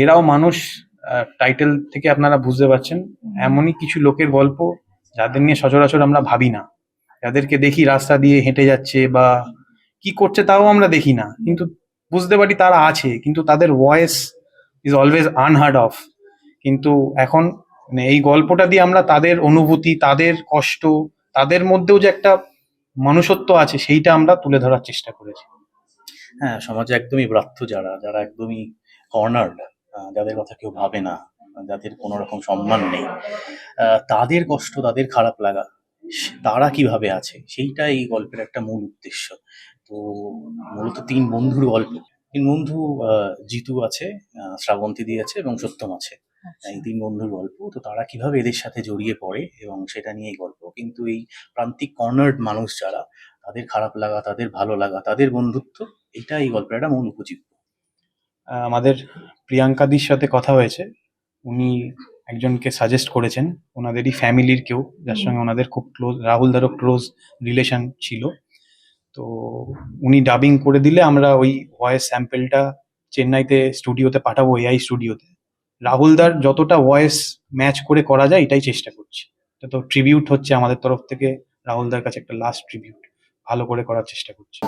এরাও মানুষ। টাইটেল থেকে আপনারা বুঝতে পারছেন, এমনই কিছু লোকের গল্প যাদের নিয়ে সচরাচর আমরা ভাবি না, যাদেরকে দেখি রাস্তা দিয়ে হেঁটে যাচ্ছে বা কি করছে তাও আমরা দেখি না, কিন্তু বুঝতে পারি তারা আছে, কিন্তু তাদের voice is always unheard of. কিন্তু এখন মানে এই গল্পটা দিয়ে আমরা তাদের অনুভূতি, তাদের কষ্ট, তাদের মধ্যেও যে একটা মনুষ্যত্ব আছে সেইটা আমরা তুলে ধরার চেষ্টা করেছি। হ্যাঁ, সমাজে একদমই ব্রাত্য যারা, যারা একদমই কর্নার্ড, যাদের কথা কেউ ভাবে না, যাদের কোনো রকম সম্মান নেই, তাদের কষ্ট, তাদের খারাপ লাগা, তারা কিভাবে আছে সেইটাই এই গল্পের একটা মূল উদ্দেশ্য। তো মূলত তিন বন্ধুর গল্প। তিন বন্ধু, জিতু আছে, শ্রাবন্তী আছে এবং সত্যম আছে। এই তিন বন্ধুর গল্প। তো তারা কিভাবে এদের সাথে জড়িয়ে পড়ে এবং সেটা নিয়েই গল্প। কিন্তু এই প্রান্তিক কর্নার্ড মানুষ যারা, তাদের খারাপ লাগা, তাদের ভালো লাগা, তাদের বন্ধুত্ব, এটা এই গল্পের একটা মূল উপজীব্য। আমাদের প্রিয়াঙ্কাদির সাথে কথা হয়েছে, উনি একজনকে সাজেস্ট করেছেন, ওনাদেরই ফ্যামিলির কেউ, যার সঙ্গে ওনাদের খুব ক্লোজ, রাহুল দারও ক্লোজ রিলেশন ছিল। তো উনি ডাবিং করে দিলে আমরা ওই ভয়েস স্যাম্পেলটা চেন্নাইতে স্টুডিওতে পাঠাবো, এআই স্টুডিওতে। রাহুলদার যতটা ভয়েস ম্যাচ করে করা যায় এটাই চেষ্টা করছি। এটা তো ট্রিবিউট হচ্ছে আমাদের তরফ থেকে, রাহুলদার কাছে একটা লাস্ট ট্রিবিউট, ভালো করে করার চেষ্টা করছি।